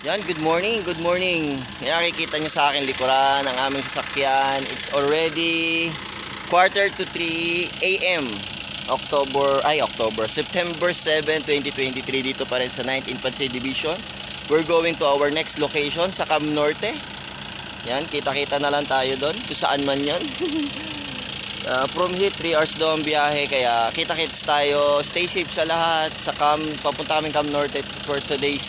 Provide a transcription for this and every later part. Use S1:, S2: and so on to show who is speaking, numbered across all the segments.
S1: Yan, good morning, good morning. Nakikita nyo sa akin likuran ang aming sasakyan. It's already 2:45 AM. September 7, 2023 dito pa rin sa 9th Infantry Division. We're going to our next location sa Cam Norte. Yan, kita-kita na lang tayo doon. Kung saan man yan. From here, 3 hours daw ang biyahe. Kaya kita-kits tayo. Stay safe sa lahat. Sa Cam, papunta kami Cam Norte for today's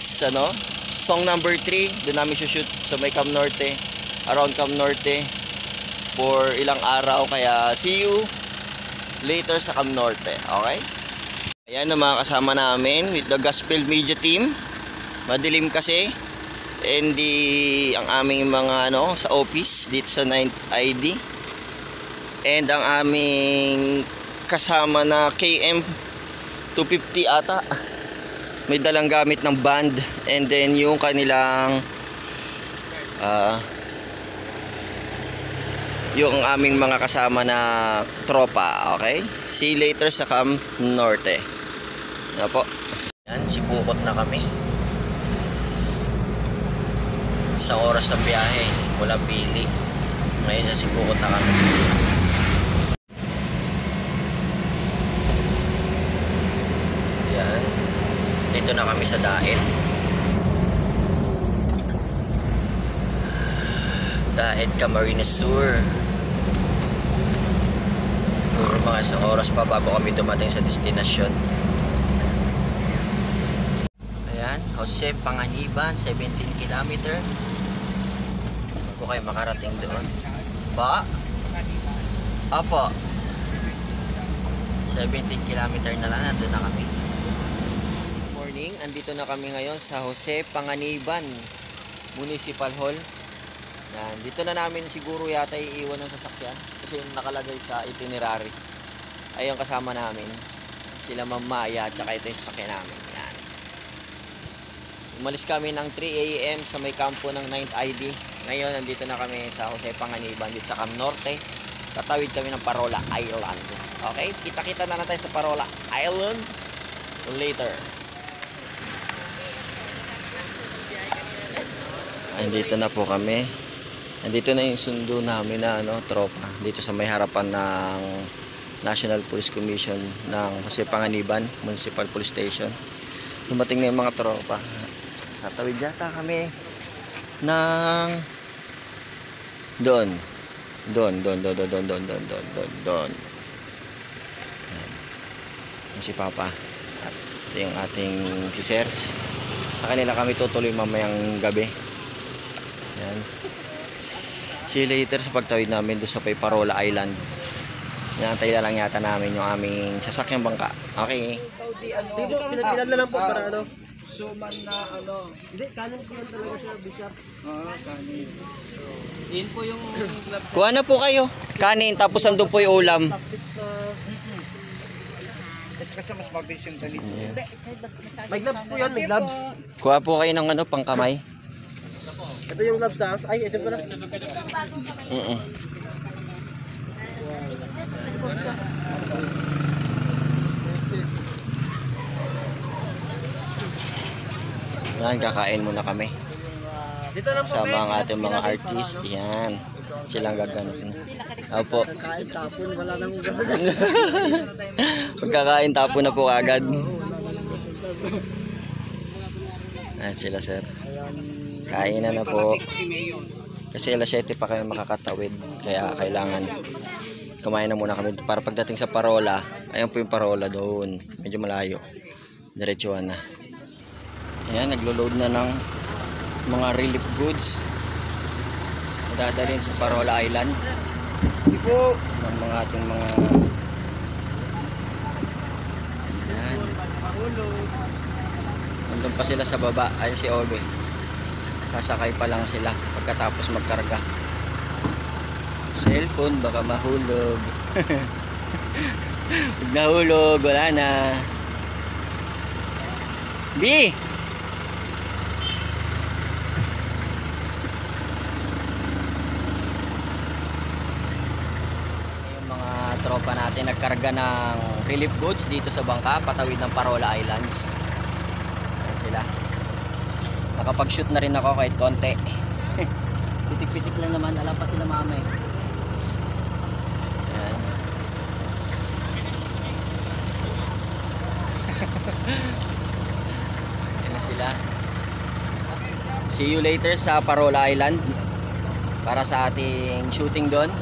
S1: song number 3. Doon namin shoot sa may Cam Norte. Around Cam Norte. For ilang araw. Kaya see you later sa Cam Norte. Okay? Ayan ang mga kasama namin with the Gospel Media Team. Madilim kasi. And ang aming mga sa office dito sa 9th ID. And ang aming kasama na KM 250 ata. May dalang gamit ng band. And then yung kanilang yung aming mga kasama na tropa. Okay? See you later sa Cam Norte. Yan po. Yan, sipukot na kami. Isang oras ng biyahe. Walang pili. Ngayon sa sipukot na kami. Yan. Dito na kami sa Daet. Daet, Camarines Sur. Puro mga isang oras pa bago kami dumating sa destinasyon. Ayan, Jose Panganiban, 17 km. Bago kayo makarating doon. Ba? Apo. 17 km na lang, nandun na kami. Morning, andito na kami ngayon sa Jose Panganiban Municipal Hall. Yan, dito na namin siguro yata iiwan ng sasakyan kasi nakalagay sa itinerary. Ayun kasama namin. Sila Mamaya at saka ito yung sasakyan namin. Yan. Umalis kami ng 3 AM sa may kampo ng 9th ID. Ngayon nandito na kami sa Jose Panganiban dito sa Cam Norte. Tatawid kami ng Parola Island. Okay? Kita-kita na lang tayo sa Parola Island later. Andito na po kami. Andito na yung sundo namin na tropa. Dito sa may harapan ng National Police Commission ng Jose Panganiban Municipal Police Station. Dumating na yung mga tropa. Tatawid yata kami ng doon. Si Papa at yung ating si Sir. Sa kanila kami tutuloy mamayang gabi. Yan. See you later sa pagtawid namin doon sa Parola Island. Nantay na lang yata namin yung aming sasakyang bangka. Okay.
S2: Sige po, pinagpilan na lang po para suman na Hindi, kanin po yan talaga siya, Bishop. Kanin. Yun po yung
S1: kuha na po kayo. Kanin, tapos andun po yung ulam.
S2: Kasi mas mabilis yung ganito. May gloves po yan, may gloves.
S1: Kuha po kayo ng pangkamay.
S2: Ito yung gloves ha. Ay, ito pala.
S1: Yan, kakain muna kami.
S2: Dito lang po.
S1: Sama ang ating mga artist. Yan. Silang gaganap na. Opo.
S2: Pagkain tapon, wala nang ugat.
S1: Pagkakain tapon na po agad. Ayan sila, sir. Kain na po. Kasi alas 7 pa kami makakatawid. Kaya kailangan kumain na muna kami. Para pagdating sa Parola, ayun po yung Parola doon. Medyo malayo. Diretsuhan na. Ayan, naglo-load na ng mga relief goods. Dadalhin sa Parola Island. Hindi po. Ng mga ating mga ayan. Nandun pa sila sa baba. Ayun si Obe. Sasakay pa lang sila pagkatapos magkarga. Cellphone baka mahulog. Pag nahulog, wala na. B! Yung mga tropa natin nagkarga ng relief goods dito sa bangka patawid ng Parola Islands. Yan sila. Nakapag-shoot na rin ako kahit konti. Pitik-pitik lang naman, alam pa sila mama eh. Ayan. Ayan na sila. See you later sa Parola Island para sa ating shooting doon.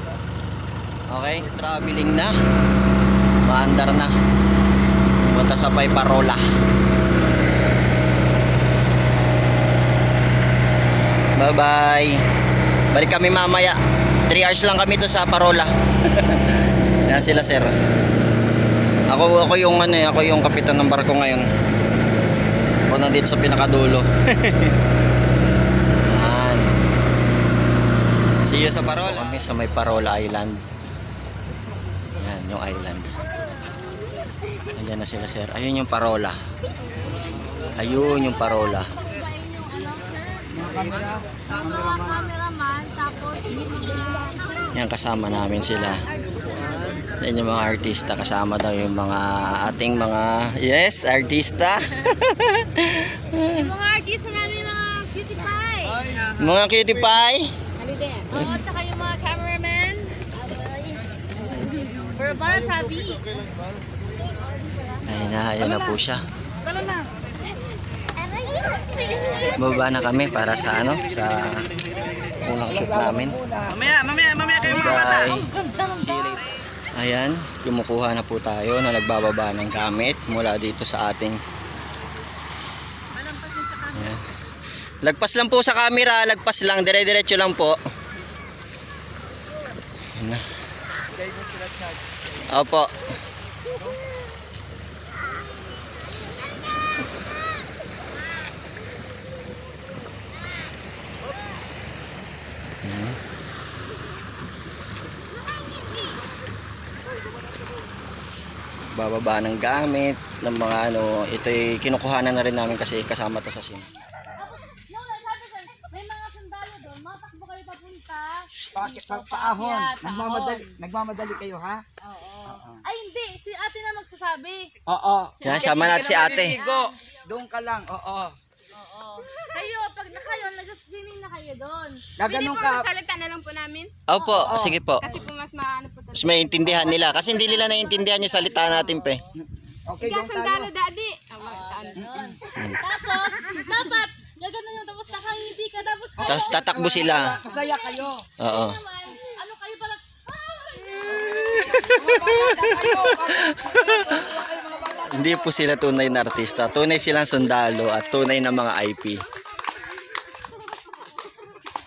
S1: Okay, traveling na. Maandar na. Punta sa Parola. Bye bye. Balik kami mamaya. 3 hours lang kami to sa Parola. Yan sila sir. Ako yung ako yung kapitan ng barko ngayon. Ako nandito sa pinakadulo. Yan. See you sa Parola. Kami sa may Parola Island. Yan yung island. Ayan na sila sir. Ayun yung Parola. Ayun yung Parola.
S3: Cameraman, tapos
S1: Yan kasama namin sila. Yan yung mga artista, kasama daw yung mga ating mga yes, artista.
S3: yung mga artista namin, mga cutie pie.
S1: Mga cutie pie.
S3: Oo, tsaka yung mga cameraman. For para tabi.
S1: Ayan na po siya. Baba na kami para sa sa unang shoot namin.
S2: Mamaya kayo mga bata.
S1: See you later. Ayan, kumukuha na po tayo na nagbababa ng gamit mula dito sa ating. Ayan. Lagpas lang po sa camera, lagpas lang, dire-diretso lang po. Ayan na. Opo. Bababa ng gamit ng mga ito'y kinukuhanan na rin namin kasi kasama to sa sim.
S3: May mga sundalo doon, matakbo kayo papunta.
S2: Paahon. Nagmamadali kayo ha?
S3: Oo. Ay hindi, si ate na magsasabi.
S2: Oo.
S1: Yan, sama natin si ate.
S2: Doon ka lang. Oo.
S3: Oo. Kayo, pag na kayo, nag-swimming na kayo doon.
S2: Gaganong ka.
S3: Sasalita na lang po namin.
S1: Opo, sige po.
S3: Kasi po mas maano po
S1: Mas maintindihan nila kasi hindi nila naiintindihan yung salita natin pe.
S2: Okay,
S3: Sige,
S2: doon
S3: sundalo,
S2: tayo.
S3: daddy. Tapos, dapat, gagano yung tapos nakangiti ka, tapos
S1: Tapos tatakbo sila.
S2: Masaya kayo.
S1: Oo.
S3: naman, ano kayo pala,
S1: Hindi po sila tunay na artista. Tunay silang sundalo at tunay na mga IP.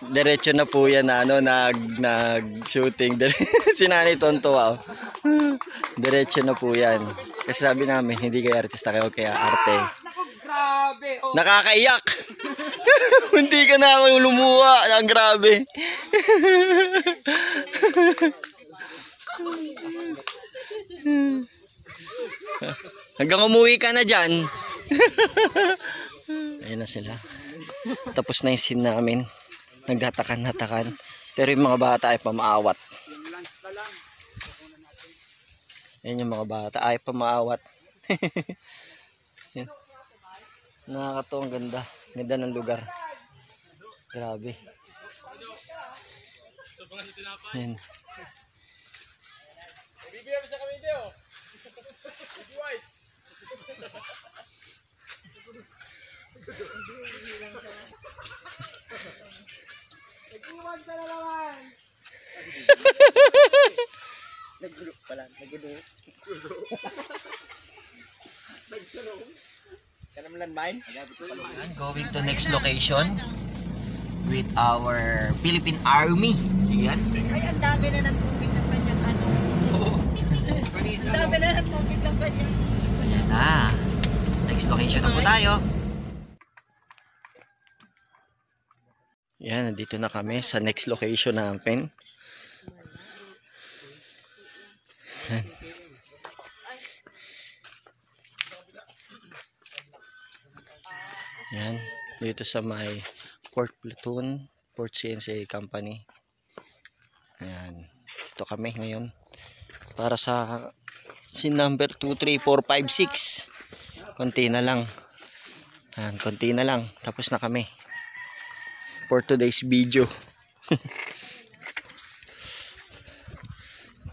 S1: Diretso na po yan na nag-shooting. Si Nanay Tonto, wow. Diretso na po yan. Kasi sabi namin, hindi kayo artista kayo, kaya arte.
S2: Naku, grabe. Oh.
S1: Nakakaiyak! Hindi ka na ako lumuha. Ang grabe. Hanggang umuwi ka na dyan. Ayun na sila. Tapos na yung scene namin. Naghatakan-hatakan. Pero yung mga bata ay pamaawat. Ayun yung mga bata ay pamaawat. Yan. Nakakatawa, ang ganda. Ganda ng lugar. Grabe. Yan. Going to next location with our Philippine Army. Yan.
S3: ay, ang dami na ng tubig ng kanyang ano. Ang dami na ng tubig ng kanyang.
S1: Ayan na. Next location na po tayo. Yan, nandito na kami sa next location namin. Yan. Yan, dito sa may Port Platoon, Port CNC Company. Ayan, dito kami ngayon para sa scene number 2, 3, 4, 5, 6. Konti na lang. Ayan, konti na lang. Tapos na kami. for today's video.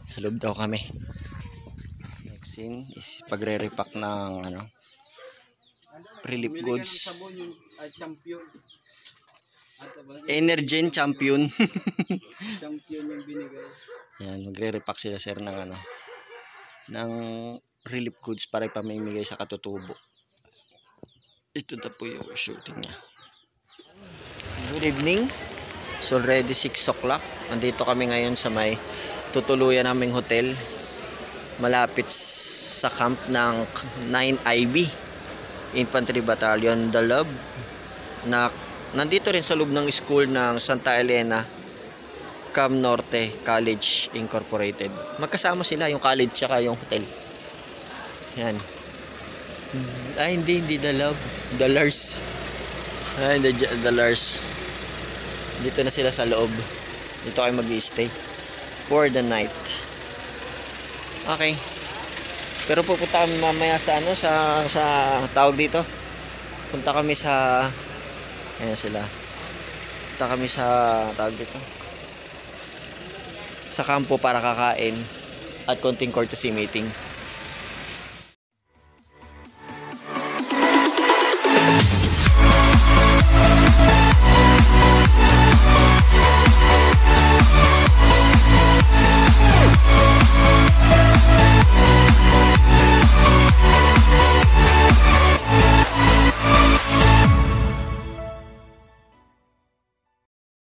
S1: Sa loob daw kami. Next scene is pagre-repack ng ano, relief goods.
S2: Champion.
S1: Energen Champion.
S2: Champion yung binigay.
S1: Yan, magre-repack sila sir ng ano, ng relief goods para ipamimigay sa katutubo. Ito na po yung shooting niya. Good evening. So already 6 o'clock. Nandito kami ngayon sa may tutuluyan naming hotel malapit sa camp ng 9IB Infantry Battalion Dalab na nandito rin sa loob ng school ng Santa Elena Cam Norte College Incorporated. Magkasama sila yung college tsaka yung hotel. Yan. Ay hindi Dalab, Dalars. Ay Dalars. Dito na sila sa loob. Dito kayo mag-i-stay for the night. Okay. Pero pupunta kami mamaya sa ano, sa tawag dito. Punta kami sa, ayan sila. Punta kami sa tawag dito, sa kampo para kakain at konting courtesy meeting.